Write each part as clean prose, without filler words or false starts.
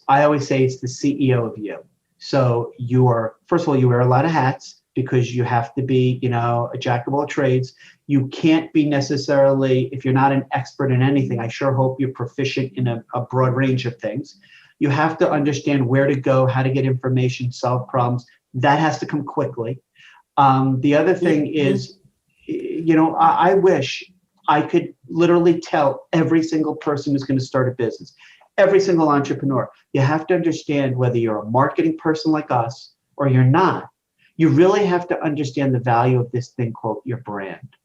I always say it's the CEO of you. So first of all, you wear a lot of hats because you have to be, a jack of all trades. You can't be necessarily, if you're not an expert in anything, I sure hope you're proficient in a broad range of things. You have to understand where to go, how to get information, solve problems. That has to come quickly. The other thing is, I wish I could literally tell every single person who's going to start a business, every single entrepreneur, you have to understand whether you're a marketing person like us or you're not. You really have to understand the value of this thing called your brand.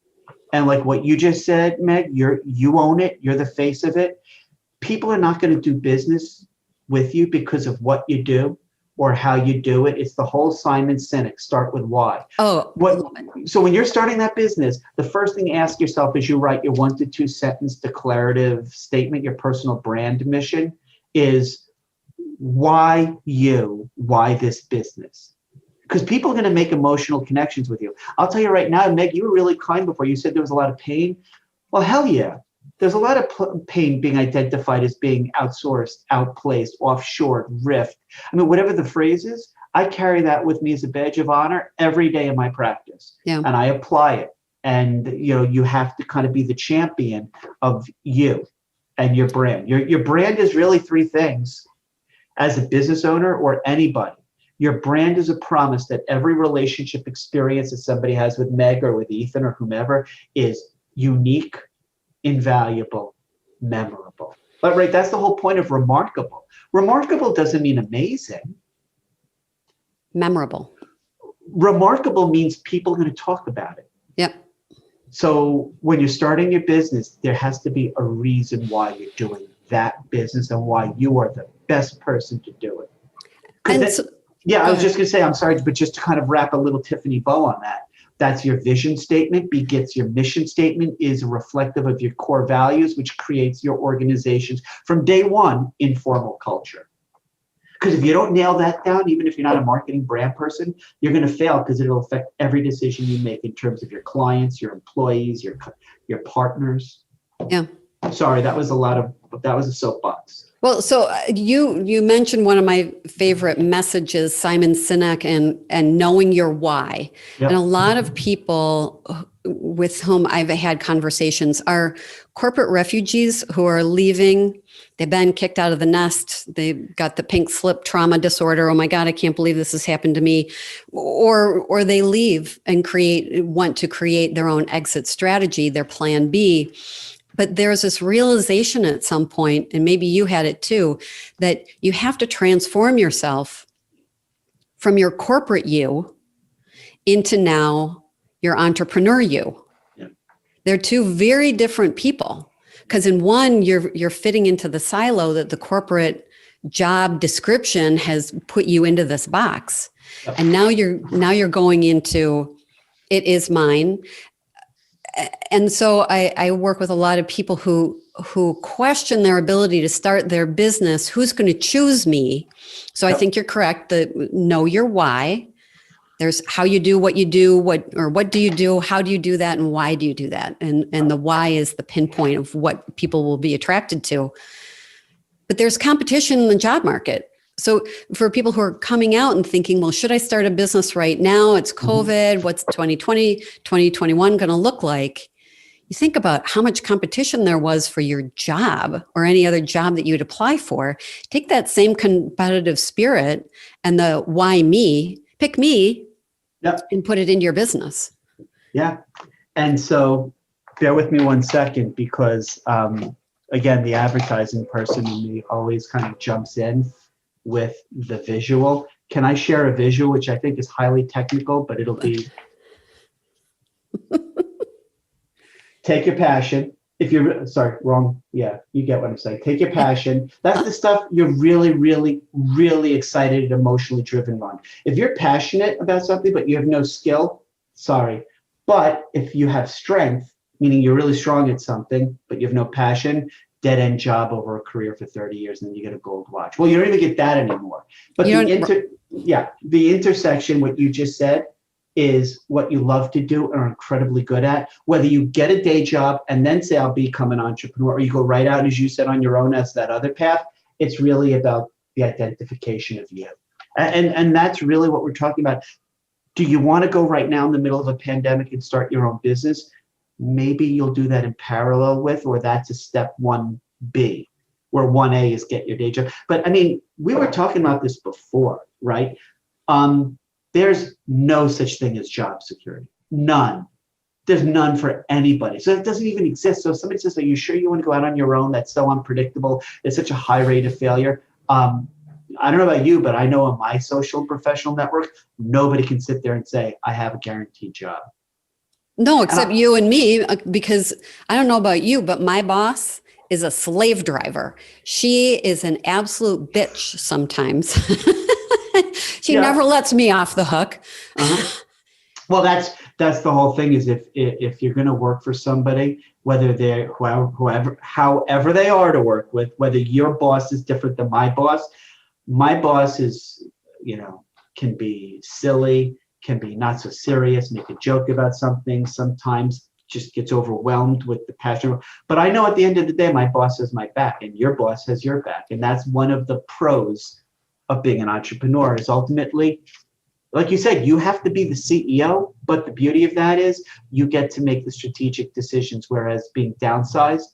And like what you just said, Meg, you own it. You're the face of it. People are not going to do business with you because of what you do or how you do it. It's the whole Simon Sinek, start with why. So when you're starting that business, the first thing you ask yourself is you write your 1 to 2 sentence declarative statement, your personal brand mission is why this business? Because people are going to make emotional connections with you. I'll tell you right now, Meg, you were really kind before. You said there was a lot of pain. Well, hell yeah. There's a lot of pain being identified as being outsourced, outplaced, offshored, rift. I mean, whatever the phrase is, I carry that with me as a badge of honor every day in my practice. Yeah. And I apply it. And, you have to kind of be the champion of you and your brand. Your brand is really 3 things as a business owner or anybody. Your brand is a promise that every relationship experience that somebody has with Meg or with Ethan or whomever is unique, invaluable, memorable. But right, that's the whole point of remarkable. Remarkable doesn't mean amazing. Memorable. Remarkable means people are going to talk about it. Yep. So when you're starting your business, there has to be a reason why you're doing that business and why you are the best person to do it. I was just going to say, I'm sorry, but just to kind of wrap a little Tiffany bow on that. That's your vision statement, begets your mission statement, is reflective of your core values, which creates your organization's, from day one, informal culture. Because if you don't nail that down, even if you're not a marketing brand person, you're going to fail because it'll affect every decision you make in terms of your clients, your employees, your partners. Yeah. Sorry, that was a soapbox. Well, so you mentioned one of my favorite messages, Simon Sinek, and knowing your why. Yep. And a lot of people with whom I've had conversations are corporate refugees who are leaving. They've been kicked out of the nest. They've got the pink slip trauma disorder. Oh my God, I can't believe this has happened to me. Or they leave and want to create their own exit strategy, their plan B. But there's this realization at some point, and maybe you had it too, that you have to transform yourself from your corporate you into now your entrepreneur you. Yeah. They're 2 very different people, because in one, you're fitting into the silo that the corporate job description has put you into this box. Yep. And now you're going into, it is mine. And so I work with a lot of people who question their ability to start their business. Who's going to choose me? So I think you're correct. Know your why. There's how you do what you do, what do you do? How do you do that? And why do you do that? And the why is the pinpoint of what people will be attracted to. But there's competition in the job market. So for people who are coming out and thinking, well, should I start a business right now? It's COVID. What's 2020, 2021 going to look like? You think about how much competition there was for your job or any other job that you'd apply for. Take that same competitive spirit and the why me, pick me, yep, and put it into your business. Yeah. And so bear with me 1 second because, again, the advertising person in me always kind of jumps in with the visual. Can I share a visual, which I think is highly technical, but it'll be take your passion. If you're, sorry, wrong. Yeah, you get what I'm saying. Take your passion. That's the stuff you're really, really, really excited and emotionally driven on. If you're passionate about something, but you have no skill, sorry. But if you have strength, meaning you're really strong at something, but you have no passion, dead end job over a career for 30 years, and then you get a gold watch. Well, you don't even get that anymore. But the intersection, what you just said, is what you love to do and are incredibly good at. Whether you get a day job and then say, I'll become an entrepreneur, or you go right out, as you said, on your own as that other path, it's really about the identification of you. And that's really what we're talking about. Do you want to go right now in the middle of a pandemic and start your own business? Maybe you'll do that in parallel with, or that's a step 1B, where 1A is get your day job. But I mean, we were talking about this before, right? There's no such thing as job security. None. There's none for anybody. So it doesn't even exist. So if somebody says, are you sure you want to go out on your own? That's so unpredictable. It's such a high rate of failure. I don't know about you, but I know in my social and professional network, nobody can sit there and say, I have a guaranteed job. No, except you and me, because I don't know about you, but my boss is a slave driver. She is an absolute bitch sometimes. She never lets me off the hook. Well, that's the whole thing, is if you're going to work for somebody, whether they're however they are to work with, whether your boss is different than my boss is, can be silly, can be not so serious, make a joke about something, sometimes just gets overwhelmed with the passion. But I know at the end of the day, my boss has my back and your boss has your back. And that's one of the pros of being an entrepreneur, is ultimately, like you said, you have to be the CEO, but the beauty of that is you get to make the strategic decisions, whereas being downsized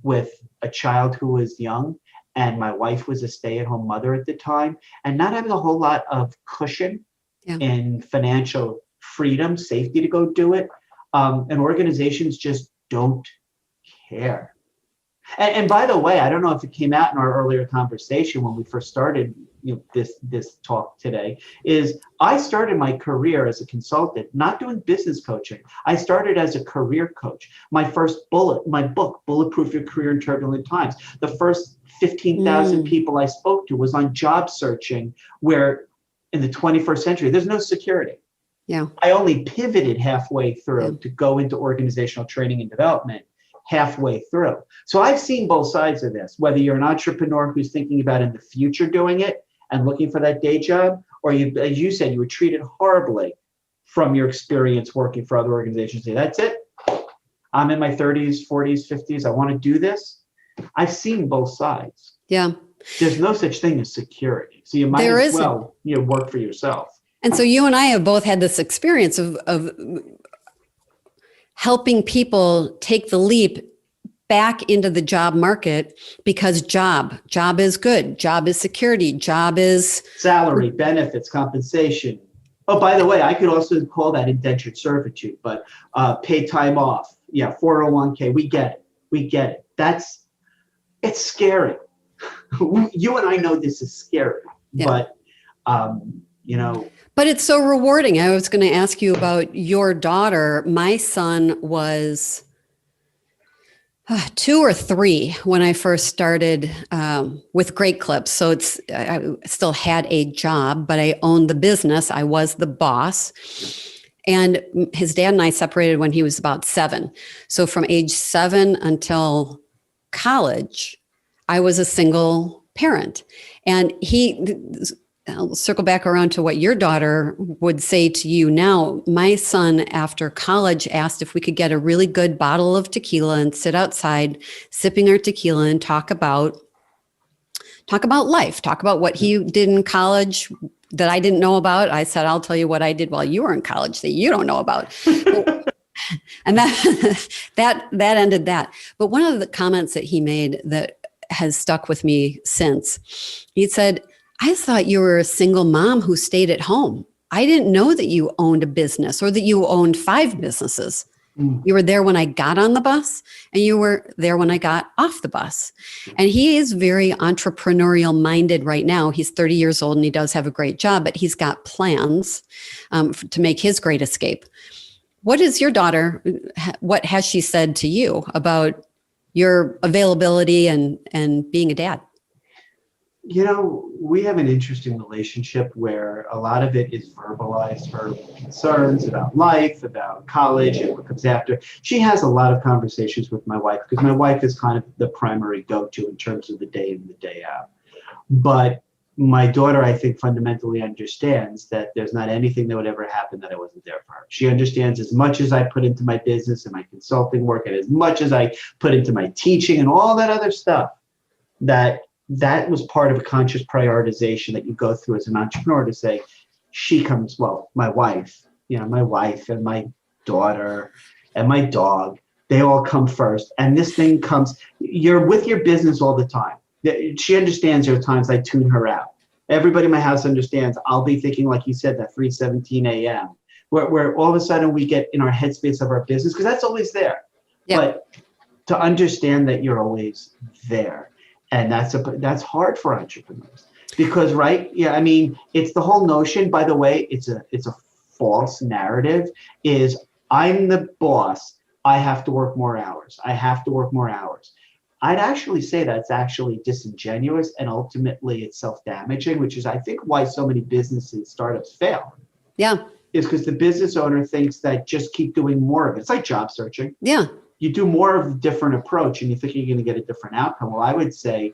with a child who was young, and my wife was a stay-at-home mother at the time, and not having a whole lot of cushion and financial freedom, safety to go do it, and organizations just don't care. And by the way, I don't know if it came out in our earlier conversation when we first started this talk today, is I started my career as a consultant, not doing business coaching. I started as a career coach. My book, Bulletproof Your Career in Turbulent Times, the first 15,000 people I spoke to was on job searching, where in the 21st century, there's no security. Yeah. I only pivoted halfway through to go into organizational training and development halfway through. So I've seen both sides of this, whether you're an entrepreneur who's thinking about in the future doing it and looking for that day job, or you, as you said, you were treated horribly from your experience working for other organizations. Say, that's it. I'm in my 30s, 40s, 50s. I want to do this. I've seen both sides. Yeah. There's no such thing as security. So you might as well work for yourself. And so you and I have both had this experience of helping people take the leap back into the job market, because job is good. Job is security. Job is salary, benefits, compensation. Oh, by the way, I could also call that indentured servitude, but paid time off. Yeah, 401k. We get it. It's scary. You and I know this is scary, but But it's so rewarding. I was going to ask you about your daughter. My son was 2 or 3 when I first started with Great Clips. So I still had a job, but I owned the business. I was the boss. And his dad and I separated when he was about 7. So from age 7 until college, I was a single parent. And I'll circle back around to what your daughter would say to you now. My son, after college, asked if we could get a really good bottle of tequila and sit outside sipping our tequila and talk about life, talk about what he did in college that I didn't know about. I said, I'll tell you what I did while you were in college that you don't know about. And that ended that. But one of the comments that he made that has stuck with me since, he said, I thought you were a single mom who stayed at home. I didn't know that you owned a business or that you owned 5 businesses. You were there when I got on the bus and you were there when I got off the bus. And he is very entrepreneurial minded right now. He's 30 years old and he does have a great job, but he's got plans to make his great escape. What is your daughter? What has she said to you about your availability and being a dad? We have an interesting relationship where a lot of it is verbalized, her concerns about life, about college, and what comes after. She has a lot of conversations with my wife because my wife is kind of the primary go-to in terms of the day in, the day out. But my daughter, I think, fundamentally understands that there's not anything that would ever happen that I wasn't there for her. She understands as much as I put into my business and my consulting work, and as much as I put into my teaching and all that other stuff, that that was part of a conscious prioritization that you go through as an entrepreneur to say, my wife, my wife and my daughter and my dog, they all come first. And this thing comes, you're with your business all the time. She understands there are times I tune her out. Everybody in my house understands I'll be thinking, like you said, that 3:17 a.m. Where all of a sudden we get in our headspace of our business, because that's always there. Yeah. But to understand that you're always there. And that's hard for entrepreneurs because, right? Yeah, I mean, it's the whole notion, by the way, it's a false narrative, is I'm the boss. I have to work more hours. I have to work more hours. I'd actually say that's actually disingenuous, and ultimately it's self-damaging, which is, I think, why so many businesses, startups fail. Yeah. Is because the business owner thinks that just keep doing more of it. It's like job searching. Yeah. You do more of a different approach and you think you're going to get a different outcome. Well, I would say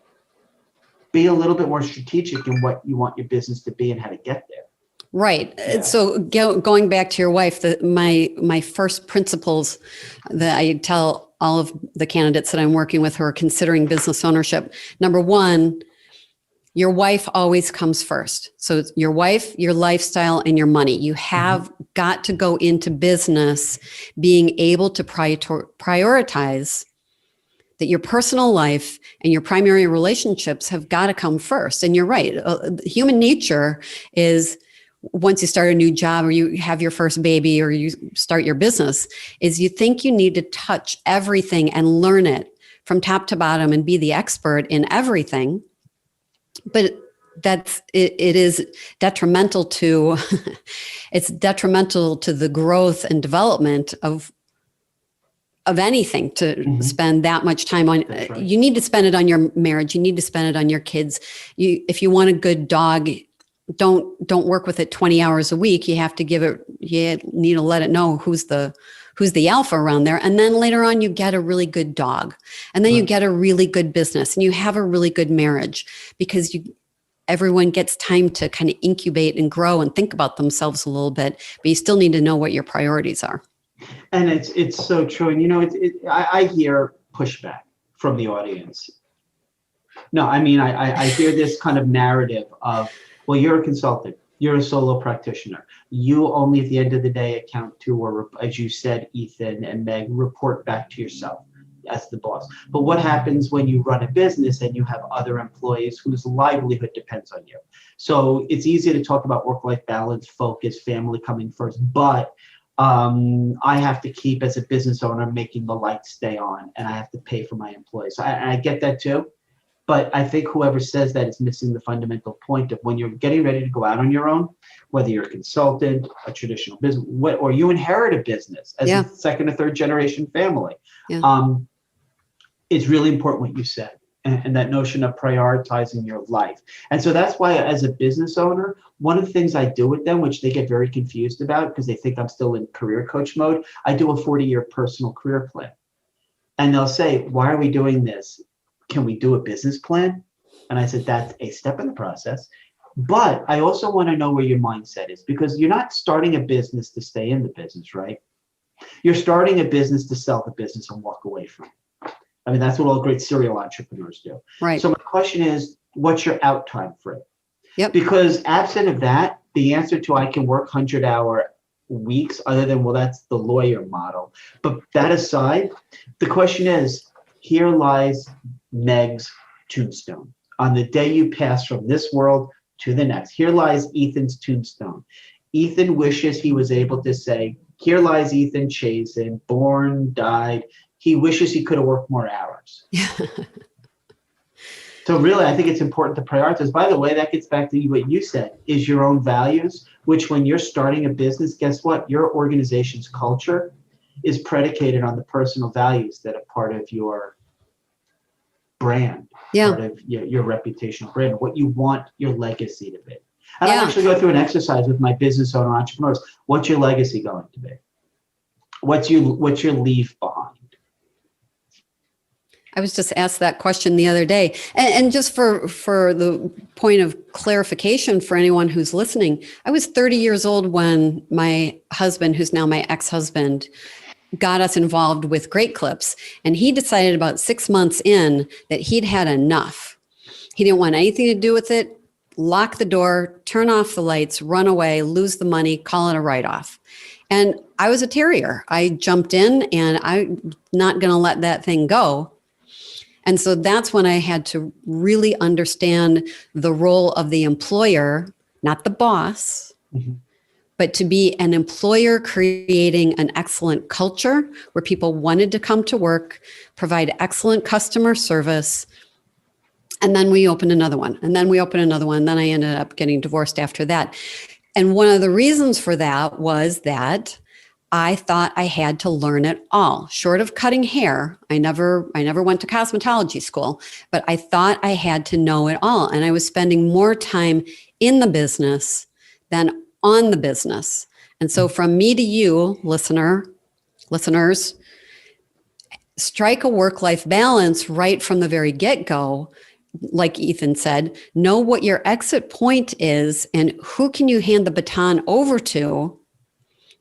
be a little bit more strategic in what you want your business to be and how to get there. Right. Yeah. So going back to your wife, my first principles that I tell all of the candidates that I'm working with who are considering business ownership. Number one, your wife always comes first. So your wife, your lifestyle, and your money. You have got to go into business being able to prioritize that your personal life and your primary relationships have got to come first. And you're right. Human nature is, once you start a new job or you have your first baby or you start your business, is you think you need to touch everything and learn it from top to bottom and be the expert in everything. But it is detrimental to it's detrimental to the growth and development of anything to spend that much time on. Right. You need to spend it on your marriage. You need to spend it on your kids. If you want a good dog, don't work with it 20 hours a week. You have to you need to let it know who's the alpha around there. And then later on, you get a really good dog. And then you get a really good business and you have a really good marriage, because everyone gets time to kind of incubate and grow and think about themselves a little bit, but you still need to know what your priorities are. And it's so true. And, I hear pushback from the audience. No, I mean, I hear this kind of narrative of, well, you're a consultant. You're a solo practitioner. You only at the end of the day account to, or as you said, Ethan and Meg, report back to yourself as the boss. But what happens when you run a business and you have other employees whose livelihood depends on you? So it's easy to talk about work-life balance, focus, family coming first, but I have to keep, as a business owner, making the lights stay on, and I have to pay for my employees. So I get that too. But I think whoever says that is missing the fundamental point of when you're getting ready to go out on your own, whether you're a consultant, a traditional business, or you inherit a business as a second or third generation family. Yeah. It's really important what you said, and that notion of prioritizing your life. And so that's why, as a business owner, one of the things I do with them, which they get very confused about because they think I'm still in career coach mode, I do a 40-year personal career plan. And they'll say, why are we doing this? Can we do a business plan? And I said, that's a step in the process. But I also want to know where your mindset is, because you're not starting a business to stay in the business, right? You're starting a business to sell the business and walk away from it. I mean, that's what all great serial entrepreneurs do. Right. So my question is, what's your out time frame? Yep. Because absent of that, the answer to I can work 100-hour weeks, other than, well, that's the lawyer model. But that aside, the question is, here lies Meg's tombstone. On the day you pass from this world to the next, here lies Ethan's tombstone. Ethan wishes he was able to say, here lies Ethan Chazin, born, died. He wishes he could have worked more hours. So really, I think it's important to prioritize. By the way, that gets back to what you said, is your own values, which when you're starting a business, guess what? Your organization's culture is predicated on the personal values that are part of your brand, part of your reputational brand, what you want your legacy to be. And I actually go through an exercise with my business owner entrepreneurs. What's your legacy going to be? What's your leave behind? I was just asked that question the other day. And just for the point of clarification for anyone who's listening, I was 30 years old when my husband, who's now my ex-husband, got us involved with Great Clips. And he decided about 6 months in that he'd had enough. He didn't want anything to do with it. Lock the door, turn off the lights, run away, lose the money, call it a write-off. And I was a terrier. I jumped in and I'm not going to let that thing go. And so that's when I had to really understand the role of the employer, not the boss, but to be an employer creating an excellent culture where people wanted to come to work, provide excellent customer service. And then we opened another one, and then we opened another one. Then I ended up getting divorced after that. And one of the reasons for that was that I thought I had to learn it all. Short of cutting hair, I never went to cosmetology school, but I thought I had to know it all. And I was spending more time in the business than on the business. And so from me to you, listeners, strike a work-life balance right from the very get-go. Like Ethan said, know what your exit point is and who can you hand the baton over to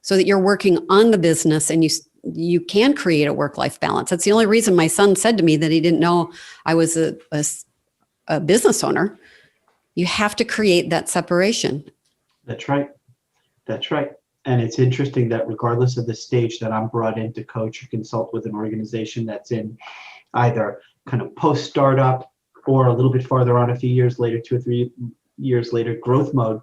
so that you're working on the business and you can create a work-life balance. That's the only reason my son said to me that he didn't know I was a business owner. You have to create that separation. That's right. That's right. And it's interesting that regardless of the stage that I'm brought in to coach or consult with an organization that's in either kind of post-startup or a little bit farther on, a few years later, 2 or 3 years later, growth mode,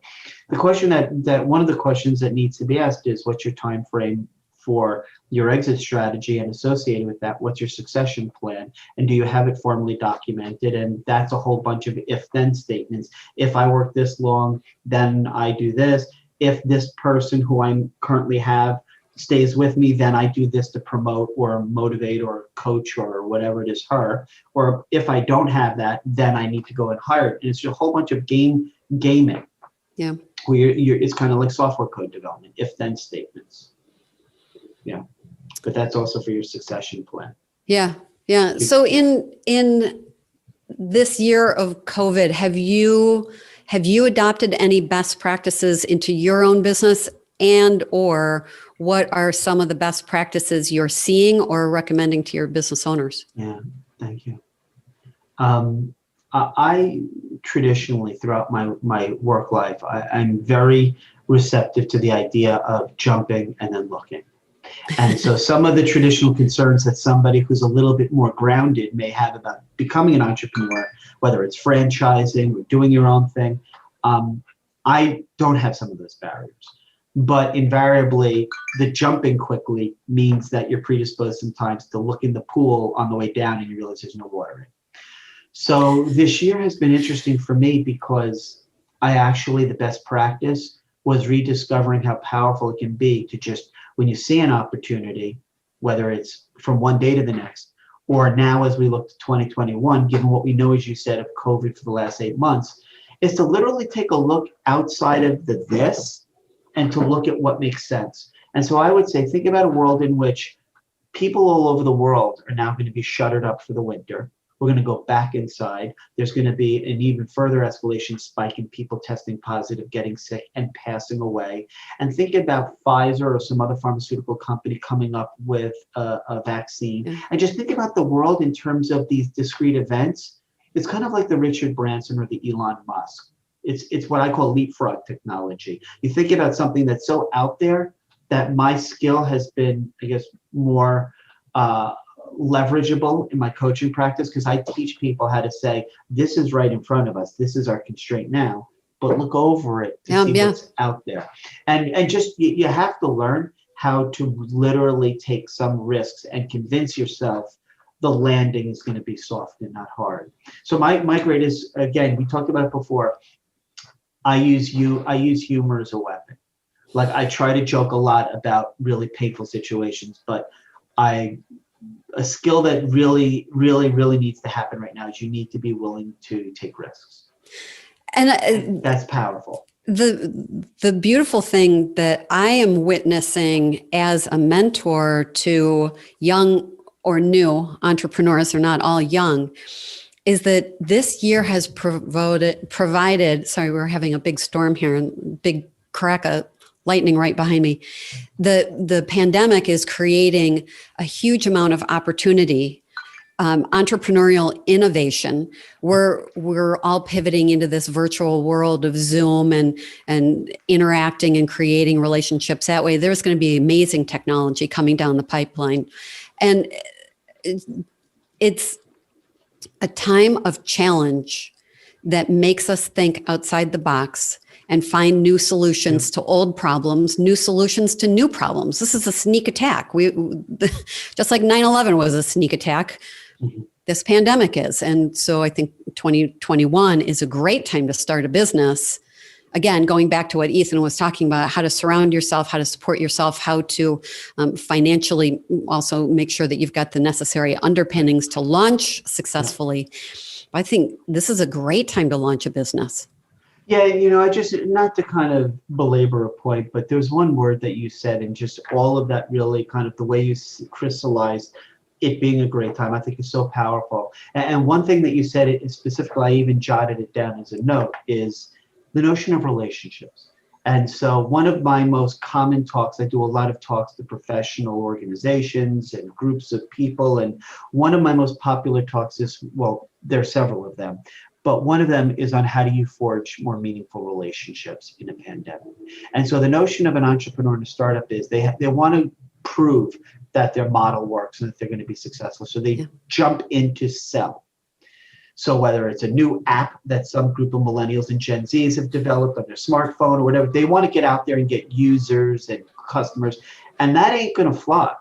the question that one of the questions that needs to be asked is, what's your time frame for your exit strategy, and associated with that, what's your succession plan, and do you have it formally documented? And that's a whole bunch of if-then statements. If I work this long, then I do this. If this person who I currently have stays with me, then I do this to promote or motivate or coach or whatever it is her. Or if I don't have that, then I need to go and hire it. And it's a whole bunch of gaming. Yeah. Where it's kind of like software code development, if-then statements. Yeah. But that's also for your succession plan. Yeah. Yeah. So in this year of COVID, have you adopted any best practices into your own business, and or what are some of the best practices you're seeing or recommending to your business owners? Yeah, thank you. I traditionally, throughout my work life, I'm very receptive to the idea of jumping and then looking. And so some of the traditional concerns that somebody who's a little bit more grounded may have about becoming an entrepreneur, whether it's franchising or doing your own thing, I don't have some of those barriers. But invariably, the jumping quickly means that you're predisposed sometimes to look in the pool on the way down and you realize there's no water in it. So this year has been interesting for me because the best practice was rediscovering how powerful it can be to just, when you see an opportunity, whether it's from one day to the next, or now as we look to 2021, given what we know, as you said, of COVID for the last 8 months, is to literally take a look outside of this and to look at what makes sense. And so I would say, think about a world in which people all over the world are now going to be shuttered up for the winter. We're going to go back inside. There's going to be an even further escalation spike in people testing positive, getting sick, and passing away. And think about Pfizer or some other pharmaceutical company coming up with a vaccine. Yeah. And just think about the world in terms of these discrete events. It's kind of like the Richard Branson or the Elon Musk. It's what I call leapfrog technology. You think about something that's so out there that my skill has been, I guess, more leverageable in my coaching practice, because I teach people how to say, this is right in front of us. This is our constraint now, but look over it to see what's out there. And just, you have to learn how to literally take some risks and convince yourself the landing is going to be soft and not hard. So my greatest, again, we talked about it before, I use humor as a weapon. Like, I try to joke a lot about really painful situations, but a skill that really, really, really needs to happen right now is you need to be willing to take risks. And that's powerful. The beautiful thing that I am witnessing as a mentor to young or new entrepreneurs, they're not all young, is that this year has provided, sorry, we're having a big storm here and big crack of lightning right behind me. The pandemic is creating a huge amount of opportunity entrepreneurial innovation. We're all pivoting into this virtual world of Zoom and interacting and creating relationships that way. There's going to be amazing technology coming down the pipeline. And it's a time of challenge that makes us think outside the box and find new solutions to old problems, new solutions to new problems. This is a sneak attack. Just like 9/11 was a sneak attack, this pandemic is. And so I think 2021 is a great time to start a business. Again, going back to what Ethan was talking about, how to surround yourself, how to support yourself, how to financially also make sure that you've got the necessary underpinnings to launch successfully. I think this is a great time to launch a business. Yeah, I just, not to kind of belabor a point, but there's one word that you said, and just all of that really kind of the way you crystallized it being a great time, I think is so powerful. And one thing that you said specifically, I even jotted it down as a note, is the notion of relationships. And so one of my most common talks, I do a lot of talks to professional organizations and groups of people. And one of my most popular talks is, well, there are several of them, but one of them is on how do you forge more meaningful relationships in a pandemic. And so the notion of an entrepreneur and a startup is they want to prove that their model works and that they're going to be successful. So they jump into sell. So whether it's a new app that some group of millennials and Gen Zs have developed on their smartphone or whatever, they want to get out there and get users and customers, and that ain't going to fly.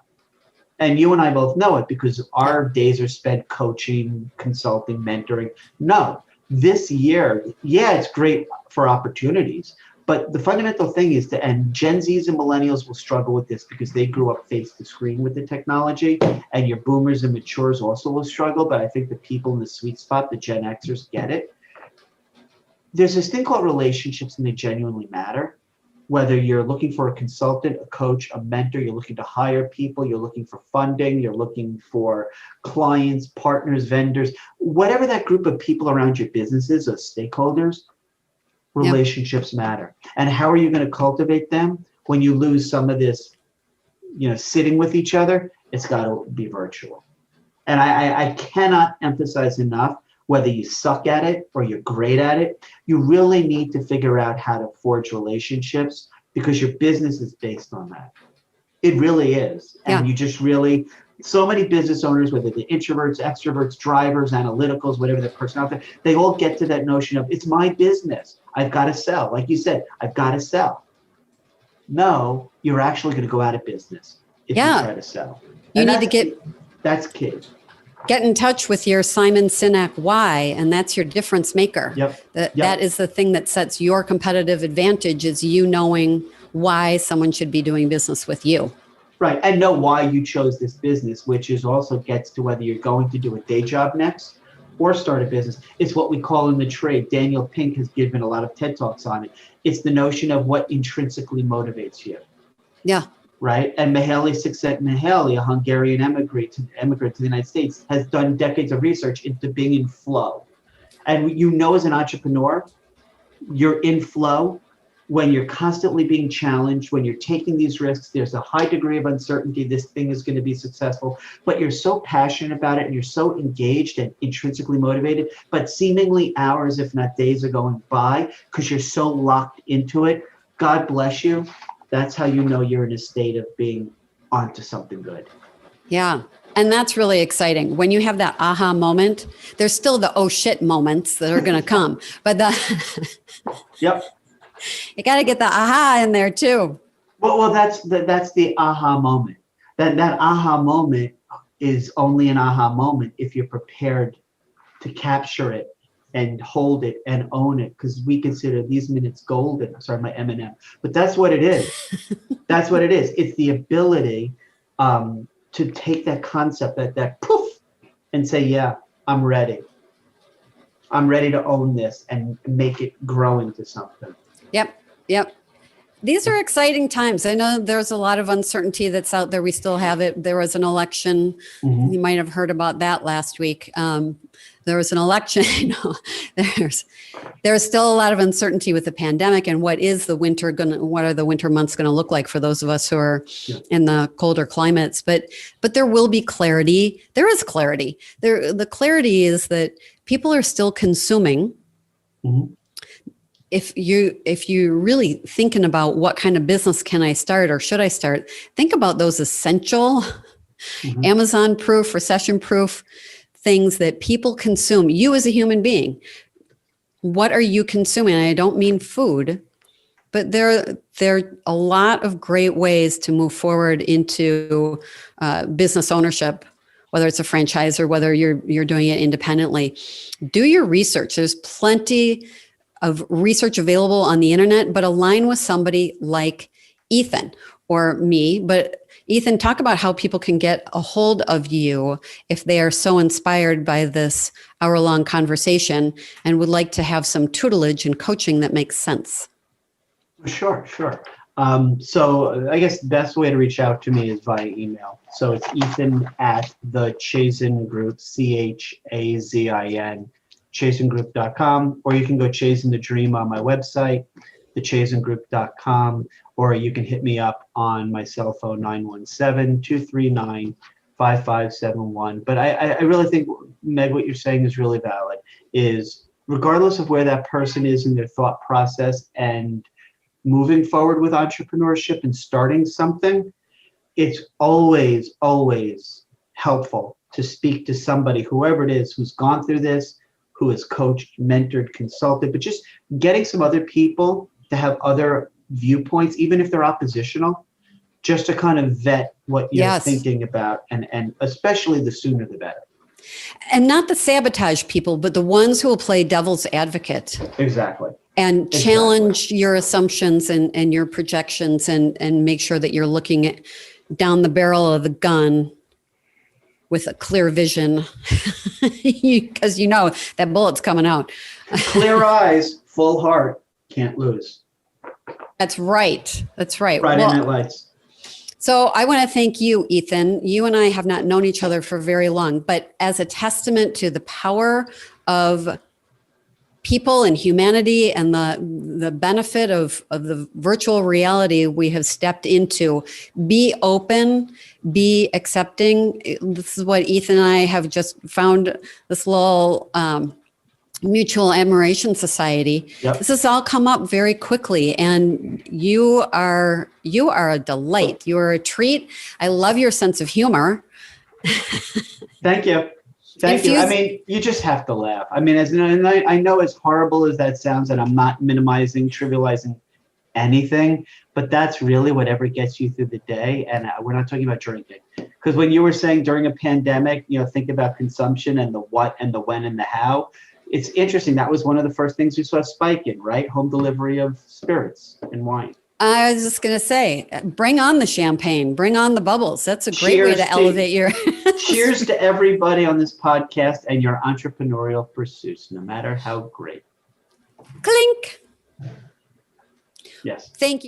And you and I both know it because our days are spent coaching, consulting, mentoring. No, this year, yeah, it's great for opportunities, but the fundamental thing is and Gen Zs and millennials will struggle with this because they grew up face to screen with the technology, and your boomers and matures also will struggle, but I think the people in the sweet spot, the Gen Xers, get it. There's this thing called relationships, and they genuinely matter. Whether you're looking for a consultant, a coach, a mentor, you're looking to hire people, you're looking for funding, you're looking for clients, partners, vendors, whatever that group of people around your business is, or stakeholders, relationships matter. And how are you going to cultivate them when you lose some of this, sitting with each other? It's got to be virtual. And I cannot emphasize enough, whether you suck at it or you're great at it, you really need to figure out how to forge relationships because your business is based on that. It really is. And you just really, so many business owners, whether they're introverts, extroverts, drivers, analyticals, whatever their personality, they all get to that notion of, it's my business. I've got to sell. Like you said, I've got to sell. No, you're actually going to go out of business if you try to sell. You need to that's key. Get in touch with your Simon Sinek why, and that's your difference maker. That is the thing that sets your competitive advantage, is you knowing why someone should be doing business with you. Right, and know why you chose this business, which is also gets to whether you're going to do a day job next or start a business. It's what we call in the trade. Daniel Pink has given a lot of TED Talks on it. It's the notion of what intrinsically motivates you. Yeah. Right, and Mihaly Csikszentmihalyi, a Hungarian immigrant to the United States, has done decades of research into being in flow. And as an entrepreneur, you're in flow when you're constantly being challenged, when you're taking these risks. There's a high degree of uncertainty. This thing is going to be successful, but you're so passionate about it and you're so engaged and intrinsically motivated, but seemingly hours, if not days, are going by because you're so locked into it. God bless you. That's how you know you're in a state of being onto something good. Yeah. And that's really exciting. When you have that aha moment, there's still the oh shit moments that are going to come. But you got to get the aha in there too. Well, that's the aha moment. That aha moment is only an aha moment if you're prepared to capture it and hold it and own it, because we consider these minutes golden. Sorry, my M&M. But that's what it is. That's what it is. It's the ability to take that concept, that poof, and say, yeah, I'm ready. I'm ready to own this and make it grow into something. Yep. These are exciting times. I know there's a lot of uncertainty that's out there. We still have it. There was an election. You might have heard about that last week. There was an election. There's still a lot of uncertainty with the pandemic and what are the winter months going to look like for those of us who are in the colder climates. But there will be clarity. There is clarity. The clarity is that people are still consuming. If you're really thinking about what kind of business can I start or should I start, think about those essential Amazon proof, recession proof things that people consume. You as a human being, what are you consuming? And I don't mean food, but there are a lot of great ways to move forward into business ownership, whether it's a franchise or whether you're doing it independently. Do your research. There's plenty of research available on the internet, but align with somebody like Ethan or me. But Ethan, talk about how people can get a hold of you if they are so inspired by this hour-long conversation and would like to have some tutelage and coaching that makes sense. Sure. So I guess the best way to reach out to me is via email. So it's Ethan at the Chazin Group, CHAZIN, chazingroup.com, or you can go chasing the dream on my website, thechazingroup.com, or you can hit me up on my cell phone, 917-239-5571. But I really think, Meg, what you're saying is really valid, is regardless of where that person is in their thought process and moving forward with entrepreneurship and starting something, it's always, always helpful to speak to somebody, whoever it is, who's gone through this, who has coached, mentored, consulted, but just getting some other people to have other viewpoints, even if they're oppositional, just to kind of vet what you're thinking about, and especially the sooner the better. And not the sabotage people, but the ones who will play devil's advocate. Exactly. And challenge your assumptions and your projections and make sure that you're looking down the barrel of the gun with a clear vision, because you know that bullet's coming out. Clear eyes, full heart, can't lose. That's right. Friday Night Lights. So I want to thank you, Ethan. You and I have not known each other for very long, but as a testament to the power of people and humanity and the benefit of the virtual reality we have stepped into, be open, be accepting. This is what Ethan and I have just found, this little mutual admiration society. Yep. This has all come up very quickly, and you are a delight. You are a treat. I love your sense of humor. Thank you. Thank you. I mean, you just have to laugh. I mean, and I know as horrible as that sounds, and I'm not minimizing, trivializing anything, but that's really whatever gets you through the day. And we're not talking about drinking, because when you were saying during a pandemic, think about consumption and the what and the when and the how. It's interesting. That was one of the first things we saw spike in, right? Home delivery of spirits and wine. I was just going to say, bring on the champagne, bring on the bubbles. That's a great way to elevate your... Cheers to everybody on this podcast and your entrepreneurial pursuits, no matter how great. Clink. Yes. Thank you.